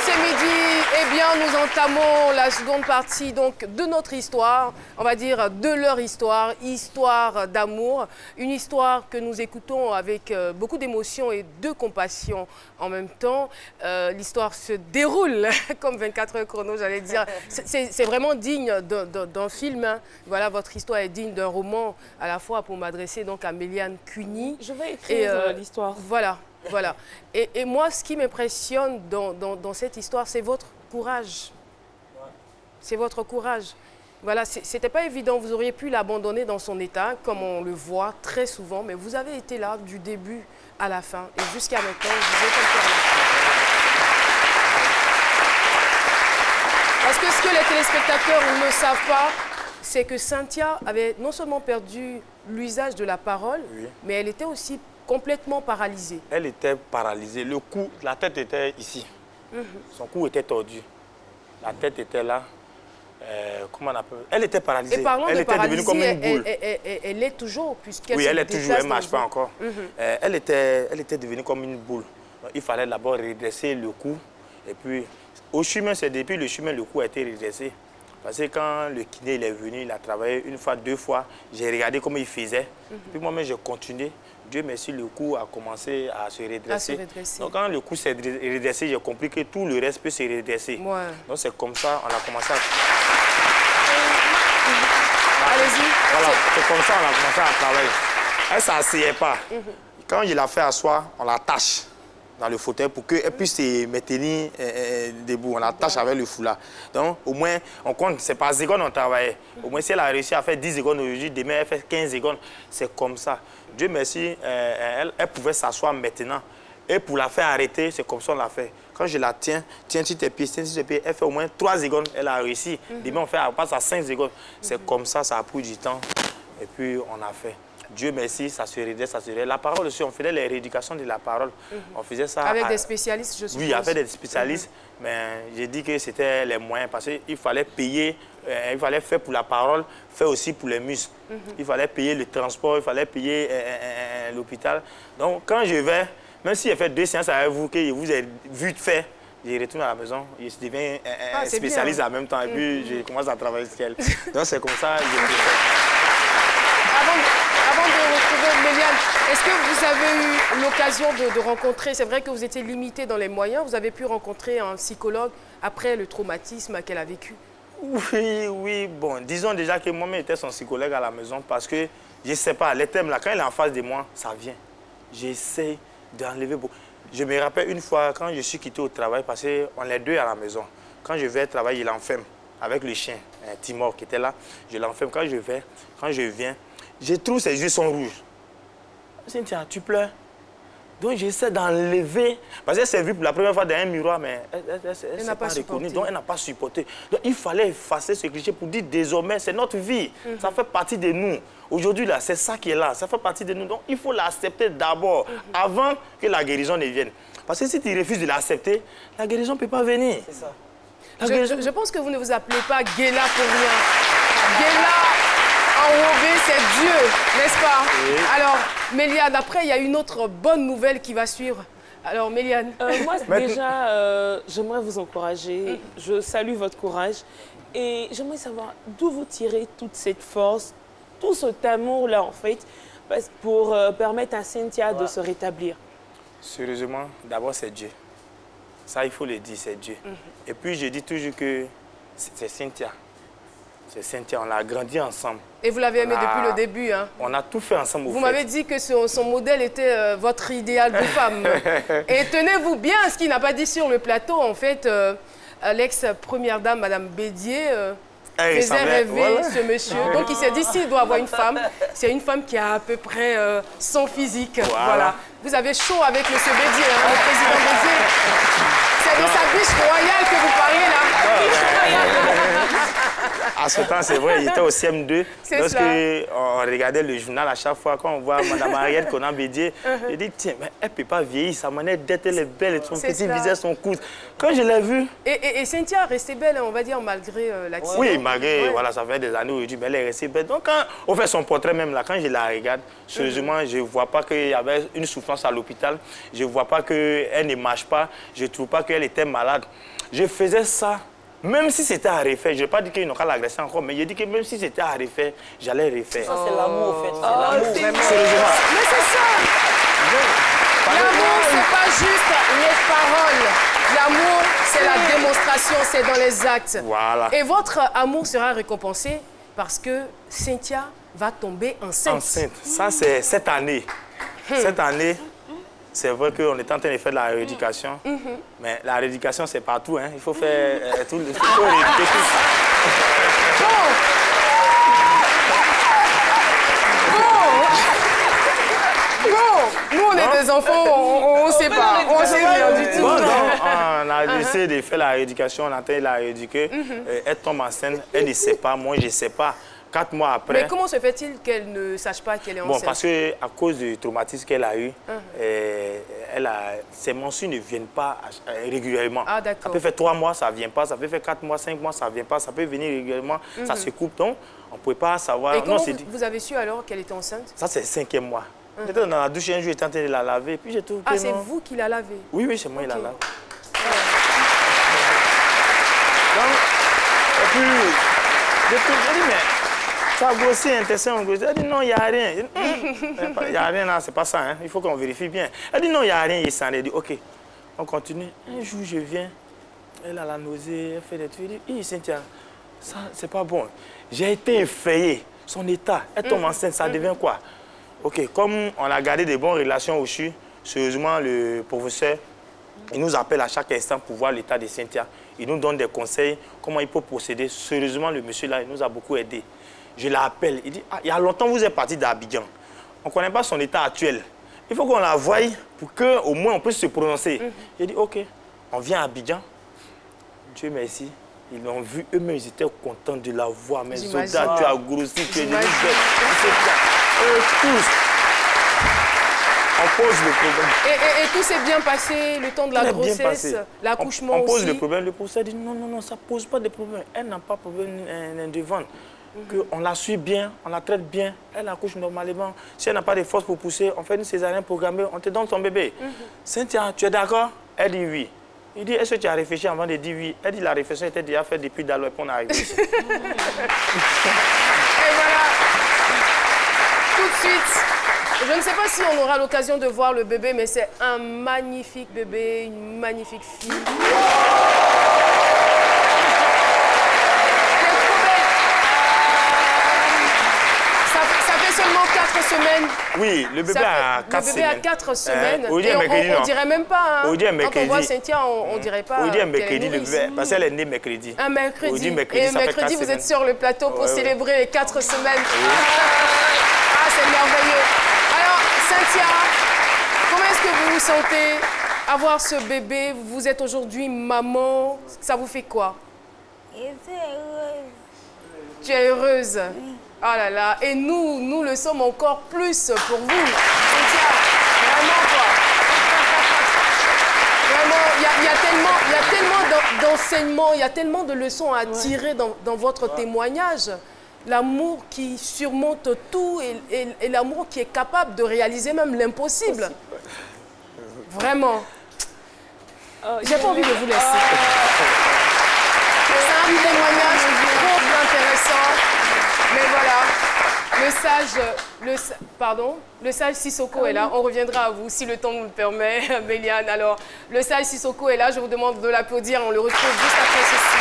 c'est midi. Eh bien, nous entamons la seconde partie donc, de notre histoire, on va dire de leur histoire, histoire d'amour. Une histoire que nous écoutons avec beaucoup d'émotion et de compassion en même temps. L'histoire se déroule comme 24 heures chrono, j'allais dire. C'est vraiment digne d'un film. Hein. Voilà, votre histoire est digne d'un roman à la fois pour m'adresser donc à Méliane Cuny. Je vais écrire l'histoire. Voilà. Voilà. Et moi, ce qui m'impressionne dans cette histoire, c'est votre courage. C'est votre courage. Voilà, c'était pas évident. Vous auriez pu l'abandonner dans son état, comme on le voit très souvent, mais vous avez été là du début à la fin. Et jusqu'à maintenant, vous êtes encore là. Parce que ce que les téléspectateurs ne savent pas, c'est que Cynthia avait non seulement perdu l'usage de la parole, oui, mais elle était aussi complètement paralysée. Elle était paralysée. Le cou, la tête était ici. Son cou était tordu. La tête était là. Comment on appelle? Elle était paralysée. Et parlant elle de était devenue comme une boule. Elle est toujours, puisqu'elle oui, elle est toujours, elle ne marche pas encore. Elle était devenue comme une boule. Donc, il fallait d'abord redresser le cou. Et puis, au chemin, c'est depuis le chemin, le cou a été redressé. Parce que quand le kiné il est venu, il a travaillé une fois, deux fois, j'ai regardé comment il faisait. Puis moi-même, j'ai continué. Dieu merci, le cou a commencé à se redresser. Donc quand le cou s'est redressé, j'ai compris que tout le reste peut se redresser. Ouais. Donc c'est comme ça, on a commencé à... Allez-y. Voilà, c'est comme ça on a commencé à travailler. Elle ne s'asseyait pas. Quand il a fait asseoir, on l'attache dans le fauteuil pour qu'elle puisse se maintenir debout. On l'attache avec le foulard. Donc, au moins, on compte, c'est par seconde on travaillait. Au moins, si elle a réussi à faire 10 secondes aujourd'hui, demain, elle fait 15 secondes. C'est comme ça. Dieu merci, elle pouvait s'asseoir maintenant. Et pour la faire arrêter, c'est comme ça on l'a fait. Quand je la tiens sur tes pieds, elle fait au moins 3 secondes, elle a réussi. Demain, on passe à 5 secondes. C'est comme ça, ça a pris du temps. Et puis, on a fait. Dieu merci, ça se redresse, ça se redresse. La parole aussi, on faisait les rééducations de la parole. On faisait ça... Avec des spécialistes, je suppose. Oui, avec des spécialistes. Mais j'ai dit que c'était les moyens parce qu'il fallait payer, il fallait faire pour la parole, faire aussi pour les muscles. Il fallait payer le transport, il fallait payer l'hôpital. Donc, quand je vais, même si j'ai fait 2 séances avec vous, que je vous ai vu faire, je retourne à la maison, je deviens un spécialiste en même temps et puis je commence à travailler sur elle. Donc, c'est comme ça que je fais. Avant de retrouver Méliane, est-ce que vous avez eu l'occasion de rencontrer, c'est vrai que vous étiez limité dans les moyens, vous avez pu rencontrer un psychologue après le traumatisme qu'elle a vécu? Oui, bon, disons déjà que moi-même j'étais son psychologue à la maison parce que, je ne sais pas, les thèmes là, quand il est en face de moi, ça vient. J'essaie d'enlever beaucoup. Je me rappelle une fois, quand je suis quitté au travail, parce qu'on est 2 à la maison, quand je vais travailler, il l'enferme avec le chien, Timor qui était là, je l'enferme. Quand je viens, je trouve ses yeux sont rouges. Cynthia, tu pleures? Donc j'essaie d'enlever. Parce qu'elle s'est vue pour la première fois dans un miroir, mais elle n'a pas reconnu. Donc elle n'a pas supporté. Donc il fallait effacer ce cliché pour dire désormais, c'est notre vie. Ça fait partie de nous. Aujourd'hui, là, c'est ça qui est là. Ça fait partie de nous. Donc il faut l'accepter d'abord, avant que la guérison ne vienne. Parce que si tu refuses de l'accepter, la guérison ne peut pas venir. C'est ça. Je pense que vous ne vous appelez pas Guéla pour rien. Guéla enrobé, c'est Dieu, n'est-ce pas? Oui. Alors, Méliane, après, il y a une autre bonne nouvelle qui va suivre. Alors, Méliane. Moi, déjà, j'aimerais vous encourager. Je salue votre courage. Et j'aimerais savoir d'où vous tirez toute cette force, tout cet amour-là, en fait, pour permettre à Cynthia de se rétablir. Sérieusement, d'abord, c'est Dieu. Ça, il faut le dire, c'est Dieu. Et puis, je dis toujours que c'est Cynthia. C'est Cynthia, on l'a grandi ensemble. Et vous l'avez aimé depuis le début, hein? On a tout fait ensemble. Vous m'avez dit que son modèle était votre idéal de femme. Et tenez-vous bien, ce qu'il n'a pas dit sur le plateau, en fait, l'ex-première dame, Madame Bédier, faisait rêver ce monsieur. Donc il s'est dit, s'il doit avoir une femme, c'est une femme qui a à peu près son physique. Voilà. Vous avez chaud avec monsieur Bédier, hein, le président Bédier. C'est de sa biche royale que vous parlez là. À ce temps, c'est vrai, j'étais au CM2. C'est ça. On regardait le journal à chaque fois, quand on voit Mme Ariette Conan Bédier, je dis, tiens, mais elle ne peut pas vieillir, sa manière d'être, elle est belle, et son petit visage, son coude. Quand je l'ai vue... Et Cynthia restait belle, on va dire, malgré l'accident. Oui, malgré, voilà, ça fait des années aujourd'hui, mais elle est restée belle. Donc, quand on fait son portrait même là, quand je la regarde, sérieusement, je ne vois pas qu'il y avait une souffrance à l'hôpital, je ne vois pas qu'elle ne marche pas, je ne trouve pas qu'elle était malade. Je faisais ça, même si c'était à refaire. Je n'ai pas dit qu'ils n'ont qu'à l'agresser encore, mais je dis que même si c'était à refaire, j'allais refaire. Ça, c'est l'amour, en fait. C'est l'amour. Sérieusement. Mais c'est ça. L'amour, c'est pas juste les paroles. L'amour, c'est la démonstration, c'est dans les actes. Voilà. Et votre amour sera récompensé parce que Cynthia va tomber enceinte. Enceinte. Ça, c'est cette année. Cette année, c'est vrai qu'on est en train de faire de la rééducation. Mais la rééducation, c'est partout. Hein. Il faut faire tout. Il faut rééduquer tout. Nous, on est des enfants, on ne sait pas. On ne sait rien du tout. Bon, donc, on a essayé de faire la rééducation, on a tenté de la rééduquer. Elle tombe enceinte, elle ne sait pas, moi je ne sais pas. 4 mois après... Mais comment se fait-il qu'elle ne sache pas qu'elle est enceinte? Bon, parce qu'à cause du traumatisme qu'elle a eu, ses menstrues ne viennent pas régulièrement. Ah, ça d'accord. peut faire 3 mois, ça ne vient pas. Ça peut faire 4 mois, 5 mois, ça ne vient pas. Ça peut venir régulièrement, ça se coupe. Donc, on ne pouvait pas savoir... Et comment vous avez su alors qu'elle était enceinte? Ça, c'est le 5e mois. J'étais dans la douche un jour, j'étais en train de la laver, puis j'ai trouvé... Ah, c'est vous qui la lavez? Oui, oui, c'est moi qui la lave. Donc, et puis, j'ai dit, mais ça a grossi, intestin, on grossit. Elle dit, non, il n'y a rien. Il n'y a rien là, c'est pas ça, hein. Il faut qu'on vérifie bien. Elle dit, non, il n'y a rien, il s'en est dit, OK, on continue. Un jour, je viens, elle a la nausée, elle fait des trucs. Elle dit, Cynthia, ça, c'est pas bon. J'ai été effrayé, son état, elle tombe enceinte, ça devient quoi? OK, comme on a gardé de bonnes relations au CHU, sérieusement, le professeur, il nous appelle à chaque instant pour voir l'état de Cynthia. Il nous donne des conseils, comment il peut procéder. Sérieusement, le monsieur là, il nous a beaucoup aidé. Je l'appelle, il dit, ah, il y a longtemps, vous êtes parti d'Abidjan. On ne connaît pas son état actuel. Il faut qu'on la voie pour qu'au moins on puisse se prononcer. J'ai dit, OK, on vient à Abidjan. Dieu merci. Ils l'ont vu, eux-mêmes, ils étaient contents de la voir. Mais Zoda, tu as grossi, tu es devenu belle. Tous. On pose le problème. Et tout s'est bien passé, le temps de la grossesse, l'accouchement aussi. On pose le problème. Le professeur dit non, non, non, ça ne pose pas de problème. Elle n'a pas de problème de ventre. On la suit bien, on la traite bien, elle accouche normalement. Si elle n'a pas de force pour pousser, on fait une césarienne programmée, on te donne son bébé. Cynthia, tu es d'accord? Elle dit oui. Il dit, est-ce que tu as réfléchi avant de dire oui? Elle dit, la réflexion était déjà faite depuis d'alors qu'on est arrivé ici. Et voilà. Tout de suite, je ne sais pas si on aura l'occasion de voir le bébé, mais c'est un magnifique bébé, une magnifique fille. Elle est trop belle. Ça fait seulement 4 semaines. Oui, le bébé a 4 semaines. Le bébé a 4 semaines. Aujourd'hui, et mercredi, on dirait même pas. Hein. Quand on voit Cynthia, on ne dirait pas. Aujourd'hui, mercredi, le bébé, parce qu'elle est née mercredi. Un mercredi. Aujourd'hui, mercredi, et mercredi, vous êtes sur le plateau pour célébrer les 4 semaines. Ah, c'est merveilleux. Alors, Cynthia, comment est-ce que vous vous sentez avoir ce bébé? Vous êtes aujourd'hui maman. Ça vous fait quoi? J'étais heureuse. Tu es heureuse? Oh là là. Et nous le sommes encore plus pour vous. Cynthia, vraiment quoi. Vraiment, il y a tellement d'enseignements, il y a tellement de leçons à tirer dans votre témoignage. L'amour qui surmonte tout et l'amour qui est capable de réaliser même l'impossible. Vraiment. J'ai pas envie de vous laisser. C'est un témoignage trop intéressant. Mais voilà, le sage Sissoko est là. On reviendra à vous si le temps nous le permet, Méliane. Alors, le sage Sissoko est là. Je vous demande de l'applaudir. On le retrouve juste après ceci.